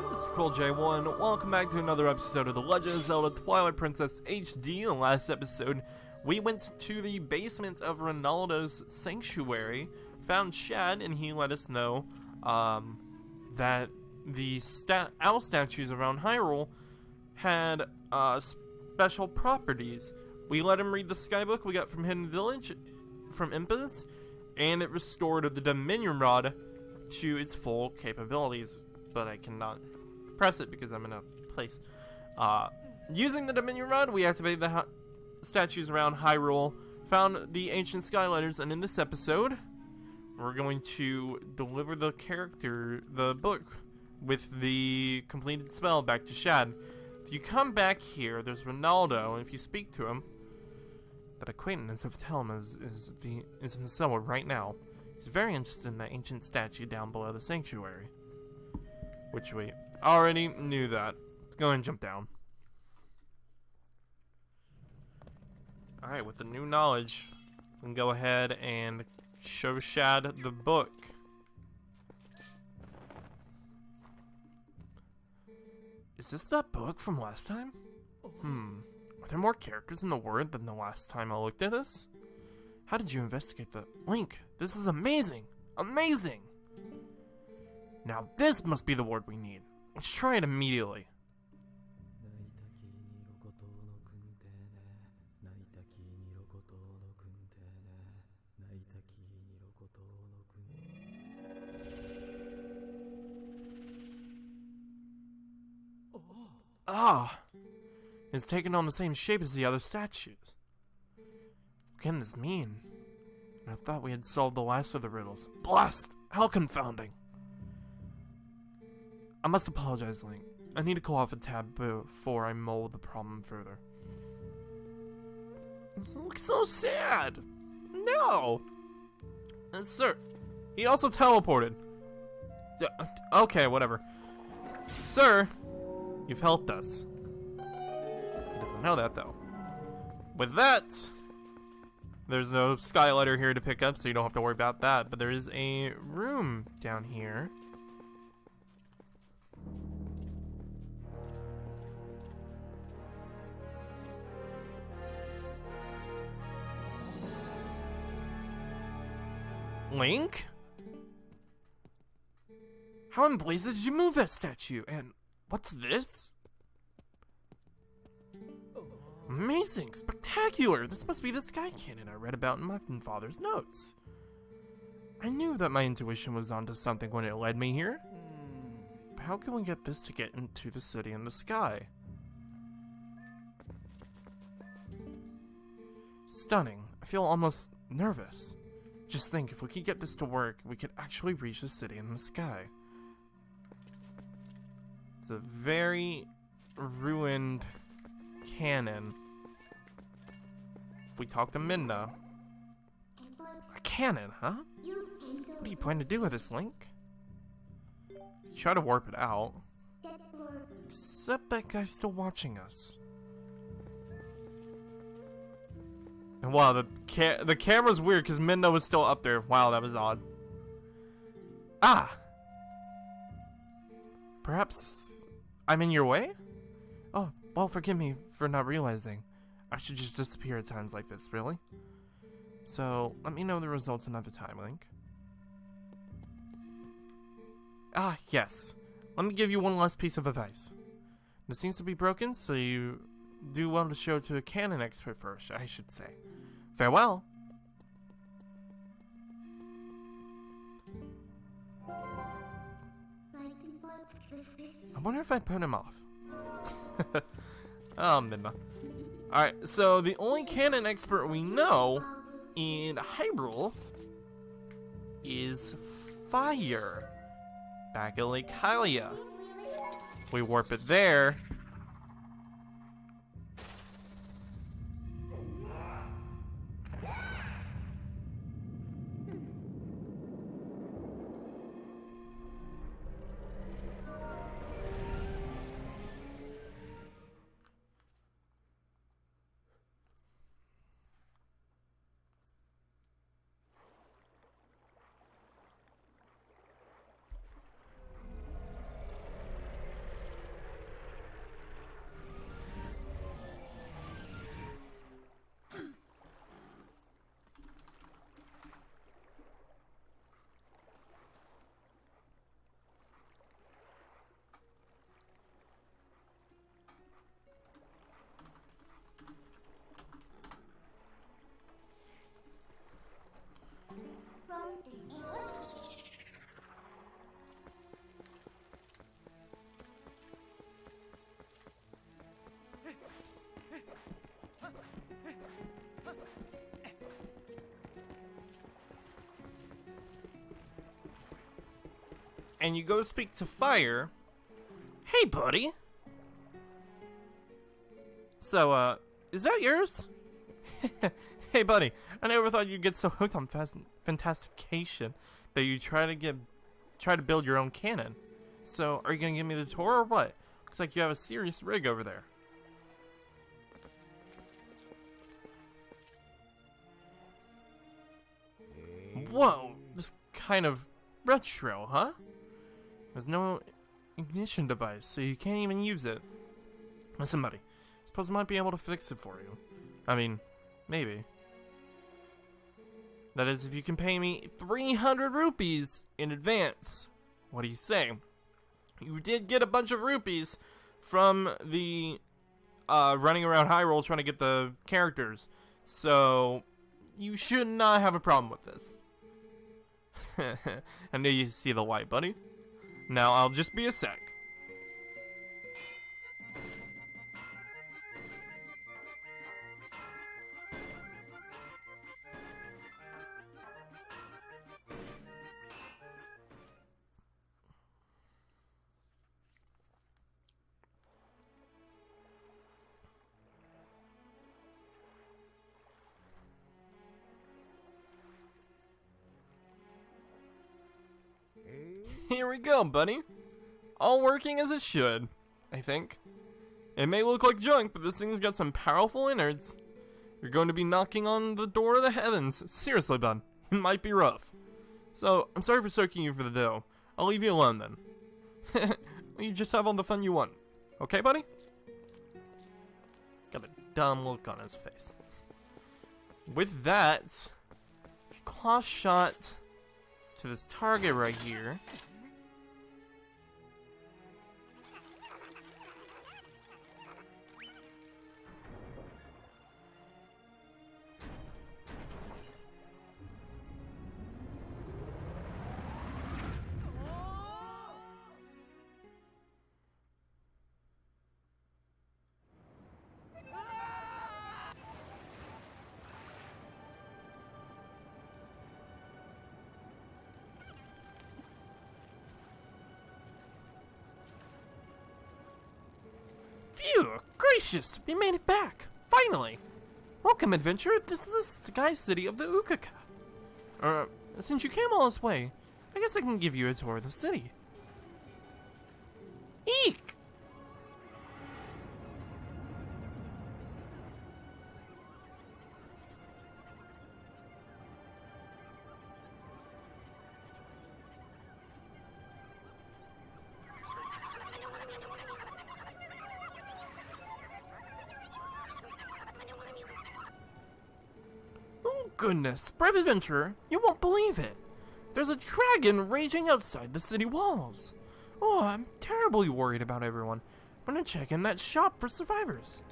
This is Cool J1. Welcome back to another episode of The Legend of Zelda Twilight Princess HD. In the last episode, we went to the basement of Ronaldo's sanctuary, found Shad, and he let us know that the owl statues around Hyrule had special properties. We let him read the skybook we got from Hidden Village, from Impas, and it restored the Dominion Rod to its full capabilities, but I cannot press it because I'm in a place. Using the Dominion Rod, we activated the statues around Hyrule, found the ancient sky letters, and in this episode, we're going to deliver the book with the completed spell back to Shad. If you come back here, there's Ronaldo, and if you speak to him, that acquaintance of Telma is in the cellar right now. He's very interested in that ancient statue down below the sanctuary. Which we already knew that. Let's go and jump down. Alright, with the new knowledge, we can go ahead and show Shad the book. Is this that book from last time? Are there more characters in the word than the last time I looked at this? How did you investigate the Link? This is amazing! Amazing! Now this must be the word we need. Let's try it immediately. Ah! It's taken on the same shape as the other statues. What can this mean? I thought we had solved the last of the riddles. Blast! How confounding! I must apologize, Link. I need to call off a tab before I mull the problem further. You look so sad! No! Sir, he also teleported. Okay, whatever. Sir, you've helped us. He doesn't know that, though. With that, there's no sky letter here to pick up, so you don't have to worry about that. But there is a room down here. Link? How in blazes did you move that statue? And what's this? Amazing! Spectacular! This must be the sky cannon I read about in my father's notes. I knew that my intuition was onto something when it led me here. But how can we get this to get into the city in the sky? Stunning. I feel almost nervous. Just think, if we could get this to work, we could actually reach the city in the sky. It's a very ruined cannon. If we talk to Midna. A cannon, huh? What do you plan to do with this, Link? Try to warp it out. Except that guy's still watching us. And wow, the camera's weird because Midna was still up there. Wow, that was odd. Ah! Perhaps I'm in your way? Oh, well, forgive me for not realizing. I should just disappear at times like this, really? So, let me know the results another time, Link. Ah, yes. Let me give you one last piece of advice. This seems to be broken, so you do well to show it to a canon expert first, I should say. Farewell! I wonder if I'd put him off. Oh, Midna. Alright, so the only canon expert we know in Hyrule is Fire. Back at Lake Hylia. If we warp it there... and you go speak to Fire. Hey, buddy. So, is that yours? Hey, buddy. I never thought you'd get so hooked on fantastication that you try to build your own cannon. So, are you gonna give me the tour or what? Looks like you have a serious rig over there. Whoa, this kind of retro, huh? There's no ignition device, so you can't even use it. Listen, buddy, I suppose I might be able to fix it for you. I mean, maybe. That is, if you can pay me 300 rupees in advance. What do you say? You did get a bunch of rupees from the running around Hyrule trying to get the characters, so you should not have a problem with this. I knew you see the light, buddy. Now I'll just be a sec. Here we go, buddy. All working as it should, I think. It may look like junk, but this thing's got some powerful innards. You're going to be knocking on the door of the heavens. Seriously, bud. It might be rough. So, I'm sorry for soaking you for the dough. I'll leave you alone then. You just have all the fun you want. Okay, buddy? Got a dumb look on his face. With that, claw shot to this target right here. Phew! Gracious! We made it back! Finally! Welcome, adventurer! This is the Sky City of the Ukaka. Since you came all this way, I guess I can give you a tour of the city. Eek! Goodness, brave adventurer, you won't believe it. There's a dragon raging outside the city walls. Oh, I'm terribly worried about everyone. I'm gonna check in that shop for survivors.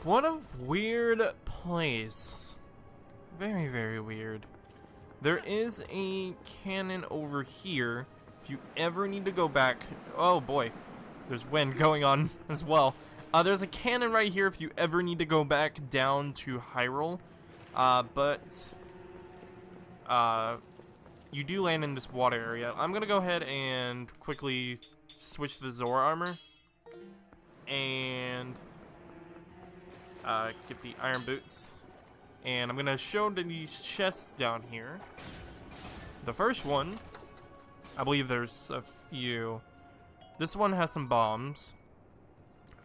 What a weird place. Very, very weird. There is a cannon over here. If you ever need to go back... Oh boy, there's wind going on as well. There's a cannon right here if you ever need to go back down to Hyrule. You do land in this water area. I'm going to go ahead and quickly switch to the Zora armor. And get the iron boots. And I'm going to show these chests down here. The first one... I believe there's a few. This one has some bombs.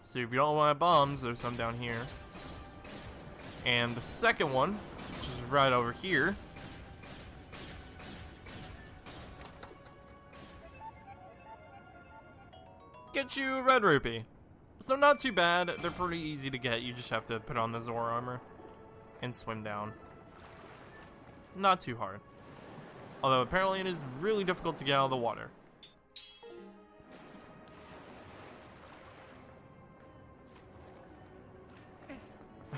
So if you don't want bombs, there's some down here. And the second one, which is right over here. Get you a red rupee. So not too bad. They're pretty easy to get. You just have to put on the Zora armor and swim down. Not too hard. Although apparently it is really difficult to get out of the water.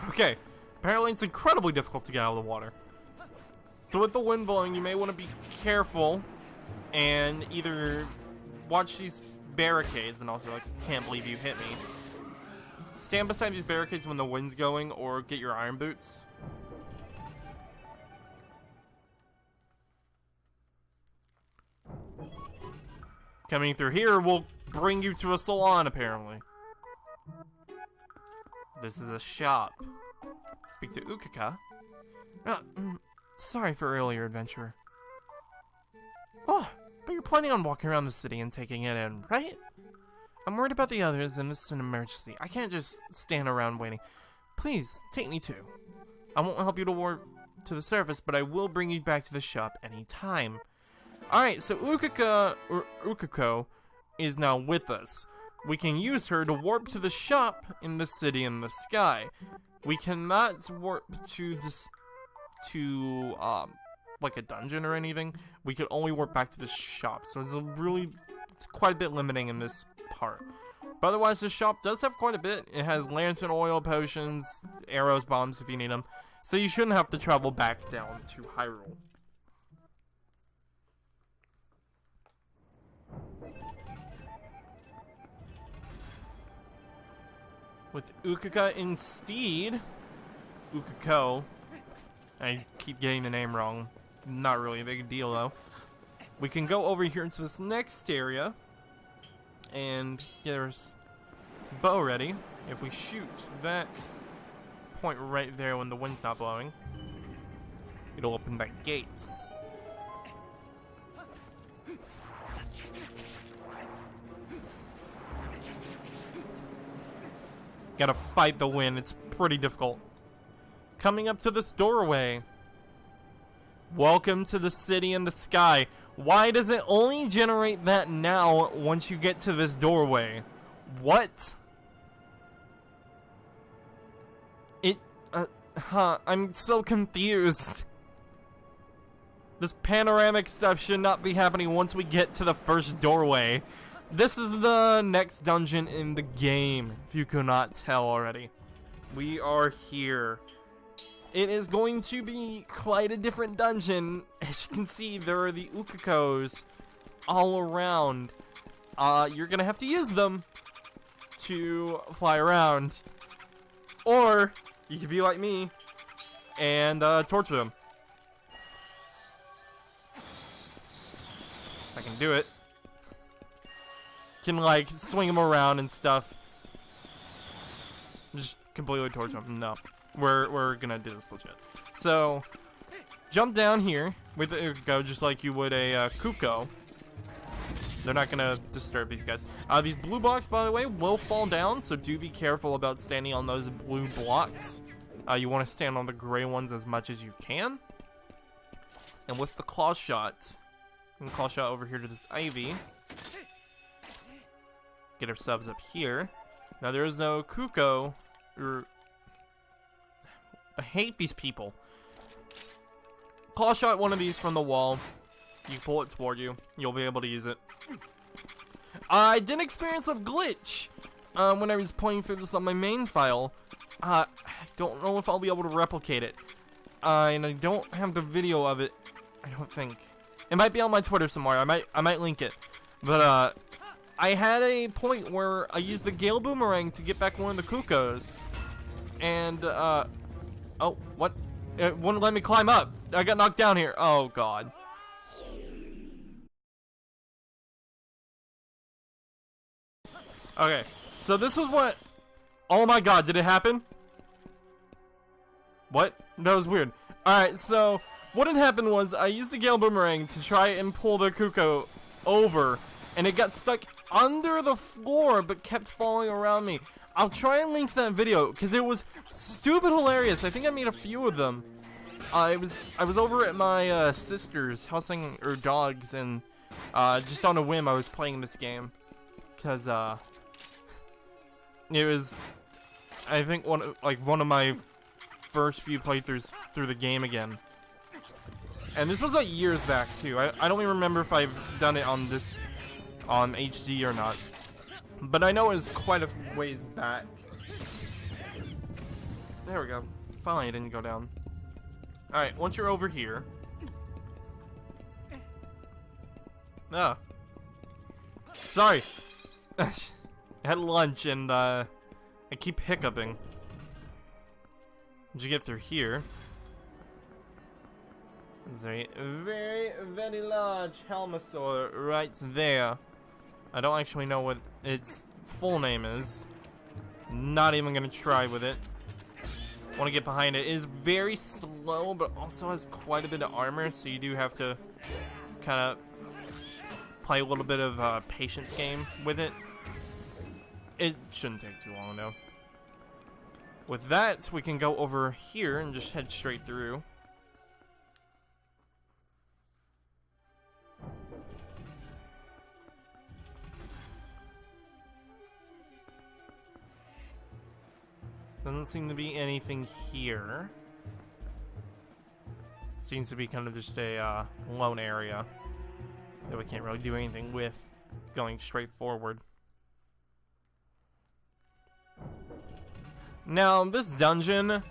Okay, apparently it's incredibly difficult to get out of the water. So with the wind blowing, you may want to be careful and either watch these barricades, and also, like, can't believe you hit me. stand beside these barricades when the wind's going, or get your iron boots. Coming through here will bring you to a salon, apparently. This is a shop. Speak to Ukaka. Sorry for earlier, adventurer. Oh, but you're planning on walking around the city and taking it in, right? I'm worried about the others, and this is an emergency. I can't just stand around waiting. Please, take me too. I won't help you to warp to the surface, but I will bring you back to the shop anytime. Alright, so Ukako is now with us. We can use her to warp to the shop in the city in the sky. We cannot warp to this, like a dungeon or anything. We can only warp back to the shop, so it's quite a bit limiting in this part. But otherwise, the shop does have quite a bit. It has lantern oil, potions, arrows, bombs if you need them. So you shouldn't have to travel back down to Hyrule. With Ukaka instead, Ukako, I keep getting the name wrong. Not really a big deal though. We can go over here into this next area and get our bow ready. If we shoot that point right there when the wind's not blowing, it'll open that gate. Gotta fight the wind, it's pretty difficult. Coming up to this doorway. Welcome to the city in the sky. Why does it only generate that now once you get to this doorway? What? I'm so confused. This panoramic stuff should not be happening once we get to the first doorway. This is the next dungeon in the game, if you could not tell already. We are here. It is going to be quite a different dungeon. As you can see, there are the Ukakos all around. You're gonna have to use them to fly around. Or, you could be like me and torture them. I can do it. Can like swing them around and stuff. Just completely torture them. No, we're gonna do this legit. So jump down here with the Ukako just like you would a Kuko. They're not gonna disturb these guys. These blue blocks, by the way, will fall down, so do be careful about standing on those blue blocks. You want to stand on the gray ones as much as you can. And with the claw shot, we can claw shot over here to this ivy. Get ourselves up here. Now there is no Kuko. I hate these people. Claw shot one of these from the wall. You pull it toward you. You'll be able to use it. I did experience a glitch when I was playing through this on my main file. I don't know if I'll be able to replicate it. And I don't have the video of it. I don't think. It might be on my Twitter somewhere. I might link it. But I had a point where I used the Gale Boomerang to get back one of the Kukos. And oh, what? It wouldn't let me climb up. I got knocked down here. Oh god. Okay, so this was what... Oh my god, did it happen? What? That was weird. Alright, so what had happened was I used the Gale Boomerang to try and pull the Kuko over, and it got stuck under the floor but kept falling around me. I'll try and link that video because it was stupid hilarious. I think I made a few of them. I was over at my sister's housing her dogs, and just on a whim I was playing this game because it was, I think, one of my first few playthroughs through the game again. And this was like years back too. I don't even remember if I've done it on this on HD or not. But I know it was quite a ways back. There we go. Finally, it didn't go down. Alright, once you're over here. Ah. Sorry. I had lunch and I keep hiccuping. Did you get through here? There's a very, very large Helmosaur right there. I don't actually know what its full name is. Not even gonna try with it. Want to get behind it. It is very slow, but also has quite a bit of armor, so you do have to kind of play a little bit of patience game with it. It shouldn't take too long though. With that, we can go over here and just head straight through. Doesn't seem to be anything here. Seems to be kind of just a lone area that we can't really do anything with going straight forward. Now, this dungeon, a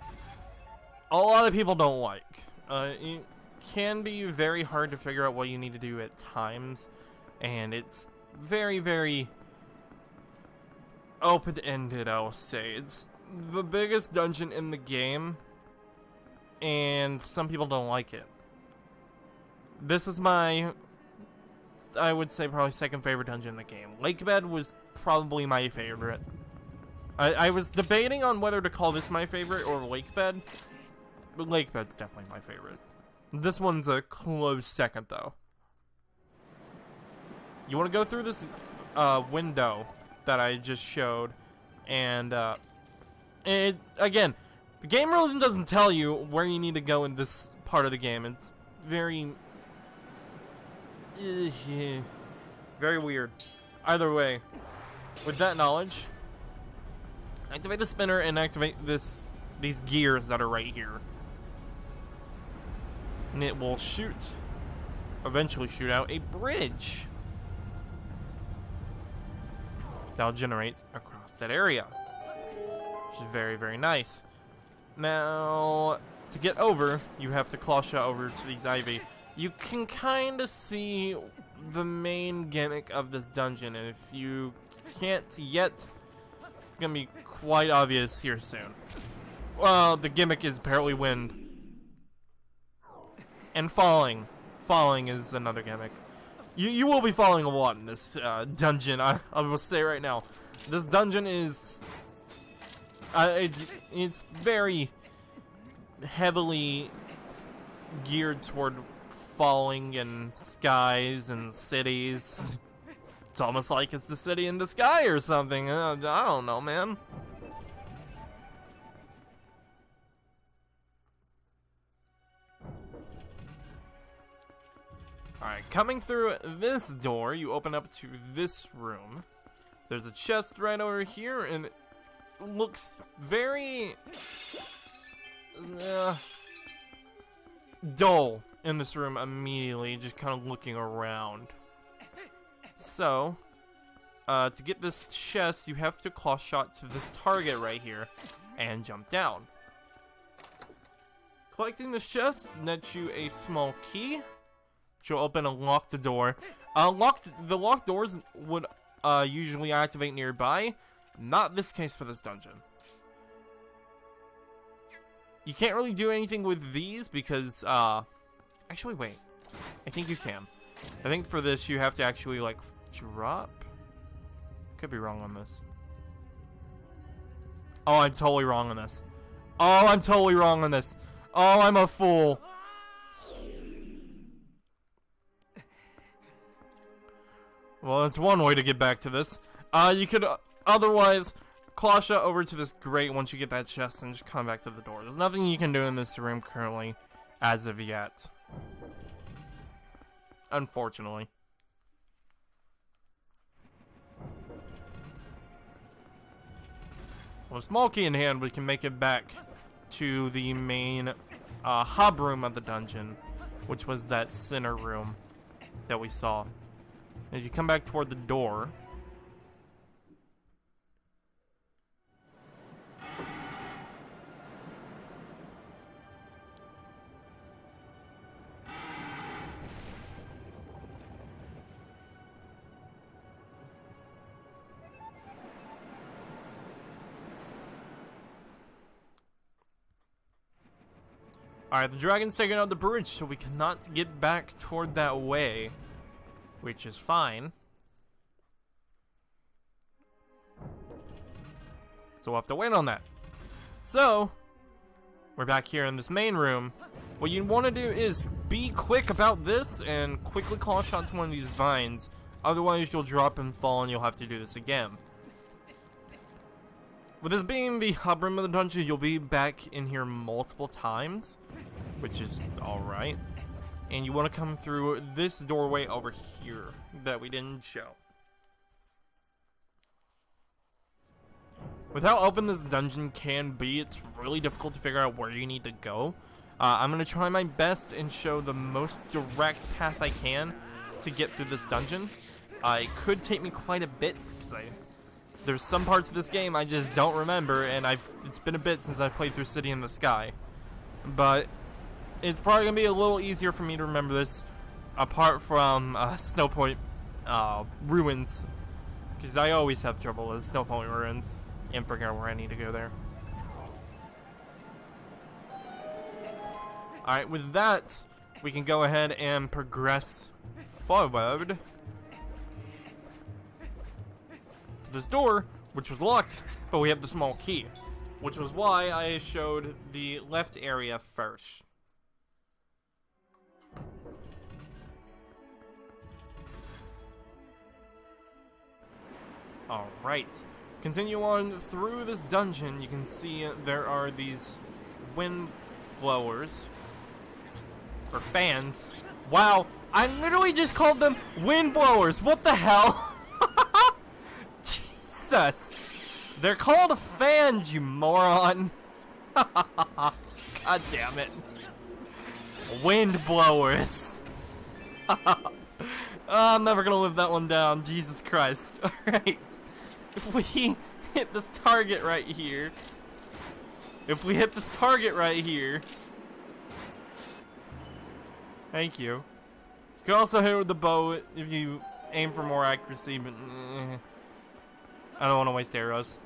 lot of people don't like. It can be very hard to figure out what you need to do at times, and it's very, very open-ended, I will say. It's the biggest dungeon in the game, and some people don't like it. This is my, I would say, probably second favorite dungeon in the game. Lakebed was probably my favorite. I was debating on whether to call this my favorite or Lakebed, but Lakebed's definitely my favorite. This one's a close second, though. You want to go through this window that I just showed, and again, the game really doesn't tell you where you need to go in this part of the game. It's very very weird. Either way, with that knowledge, activate the spinner and activate these gears that are right here. And it will eventually shoot out a bridge that'll generate across that area, which is very, very nice. Now, to get over, you have to claw shot over to these ivy. You can kind of see the main gimmick of this dungeon, and if you can't yet, it's gonna be quite obvious here soon. Well, the gimmick is apparently wind. And falling. Falling is another gimmick. You will be falling a lot in this dungeon, I will say right now. This dungeon is... it's very heavily geared toward falling and skies and cities. It's almost like it's the city in the sky or something. I don't know, man. Alright, coming through this door, you open up to this room. There's a chest right over here, and it looks very dull in this room immediately, just kind of looking around. So, to get this chest, you have to claw shot to this target right here and jump down. Collecting this chest nets you a small key, which will open and lock the door. The locked doors would usually activate nearby. Not this case for this dungeon. You can't really do anything with these because, actually, wait. I think you can. I think for this, you have to actually, like, drop. Could be wrong on this. Oh, I'm totally wrong on this. Oh, I'm totally wrong on this. Oh, I'm a fool. Well, that's one way to get back to this. You could otherwise claw shot over to this grate once you get that chest and just come back to the door. There's nothing you can do in this room currently as of yet. Unfortunately. With a small key in hand, we can make it back to the main hub room of the dungeon, which was that center room that we saw. As you come back toward the door, Alright, the dragon's taking out the bridge, so we cannot get back toward that way, which is fine. So we'll have to wait on that. So, we're back here in this main room. What you want to do is be quick about this and quickly claw shot to one of these vines. Otherwise, you'll drop and fall and you'll have to do this again. With this being the hub room of the dungeon, you'll be back in here multiple times, which is alright. And you want to come through this doorway over here that we didn't show. With how open this dungeon can be, it's really difficult to figure out where you need to go. I'm going to try my best and show the most direct path I can to get through this dungeon. It could take me quite a bit, because there's some parts of this game I just don't remember, and it's been a bit since I played through City in the Sky. But it's probably going to be a little easier for me to remember this, apart from Snowpoint Ruins, because I always have trouble with Snowpoint Ruins and figuring out where I need to go there. Alright, with that, we can go ahead and progress forward to this door, which was locked, but we have the small key, which was why I showed the left area first. Alright, continue on through this dungeon. You can see there are these wind blowers. Or fans. Wow, I literally just called them wind blowers. What the hell? Jesus. They're called fans, you moron. God damn it. Wind blowers. I'm never gonna live that one down. Jesus Christ. Alright. If we hit this target right here. Thank you. You can also hit it with the bow if you aim for more accuracy, but I don't want to waste arrows.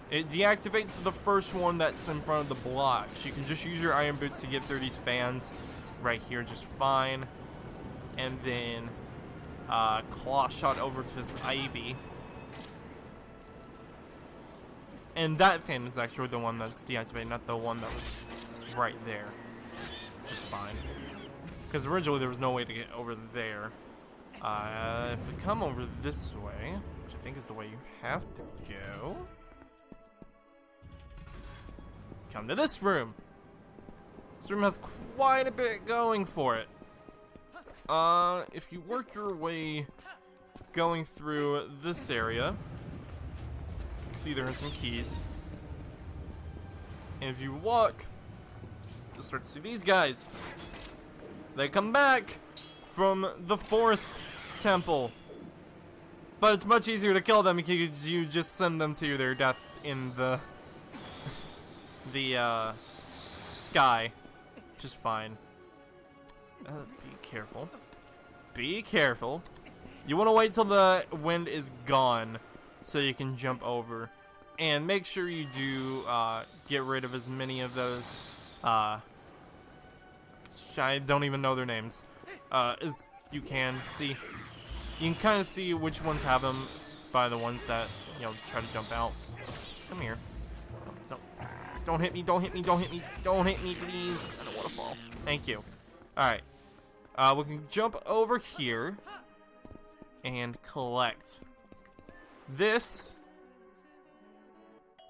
It deactivates the first one that's in front of the blocks. You can just use your iron boots to get through these fans right here just fine. And then claw shot over to this ivy. And that fan is actually the one that's deactivated, not the one that was right there. Which is fine. Because originally there was no way to get over there. If we come over this way, which I think is the way you have to go, come to this room. This room has quite a bit going for it. If you work your way going through this area, you can see there are some keys. And if you walk, you'll start to see these guys. They come back from the forest temple. But it's much easier to kill them because you just send them to their death in the sky. Which is fine. Be careful. Be careful. You want to wait till the wind is gone so you can jump over. And make sure you do get rid of as many of those I don't even know their names. As you can see. You can kind of see which ones have them by the ones that, you know, try to jump out. Come here. Don't hit me, don't hit me, don't hit me, don't hit me, please. I don't want to fall. Thank you. Alright. We can jump over here and collect this.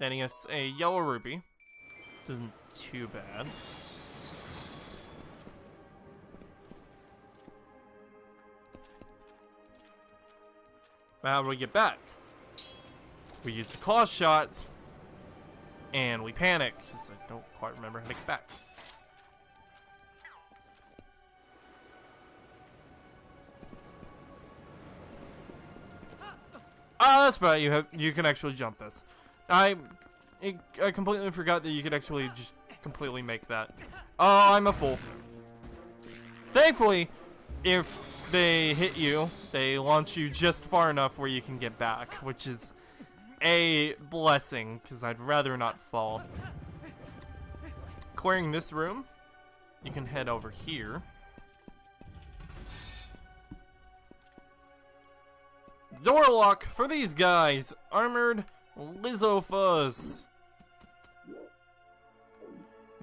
Then he has a yellow ruby. Isn't too bad. How do we get back? We use the claw shot, and we panic, because I don't quite remember how to get back. Ah, that's right, you can actually jump this. I completely forgot that you could actually just completely make that. Oh, I'm a fool. Thankfully, if they hit you, they launch you just far enough where you can get back, which is a blessing, because I'd rather not fall. Clearing this room you can head over here. Door lock for these guys. Armored Lizzophus.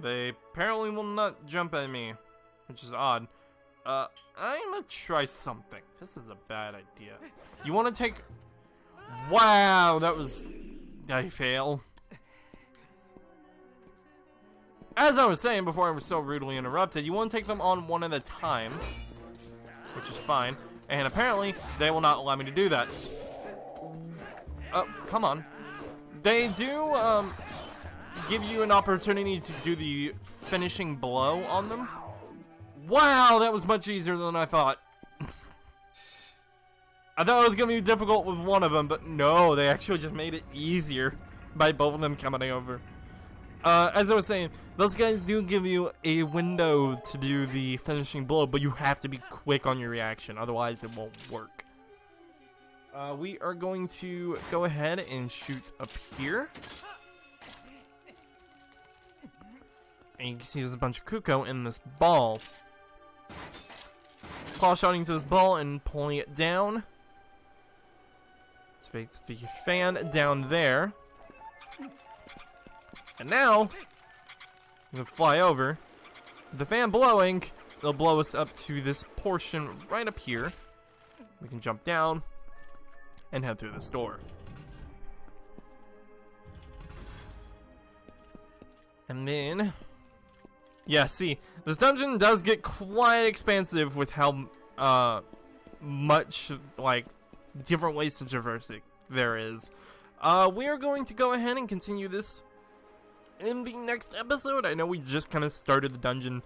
They apparently will not jump at me, which is odd. I'm gonna try something. This is a bad idea. You want to take... Wow, that was... I fail. As I was saying before I was so rudely interrupted, you want to take them on one at a time, which is fine. And apparently, they will not allow me to do that. Oh, come on. They do, give you an opportunity to do the finishing blow on them. Wow, that was much easier than I thought. I thought it was going to be difficult with one of them, but no, they actually just made it easier by both of them coming over. As I was saying, those guys do give you a window to do the finishing blow, but you have to be quick on your reaction, otherwise it won't work. We are going to go ahead and shoot up here. And you can see there's a bunch of Kuko in this ball. Claw shotting to this ball and pulling it down. Let's fake the fan down there. And now, I'm gonna fly over. The fan blowing, they'll blow us up to this portion right up here. We can jump down and head through this door. And then, yeah, see, this dungeon does get quite expansive with how much, like, different ways to traverse it there is. We are going to go ahead and continue this in the next episode. I know we just kind of started the dungeon,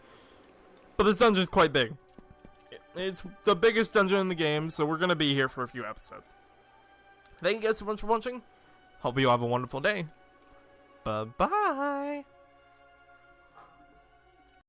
but this dungeon is quite big. It's the biggest dungeon in the game, so we're going to be here for a few episodes. Thank you guys so much for watching. Hope you have a wonderful day. Bye-bye.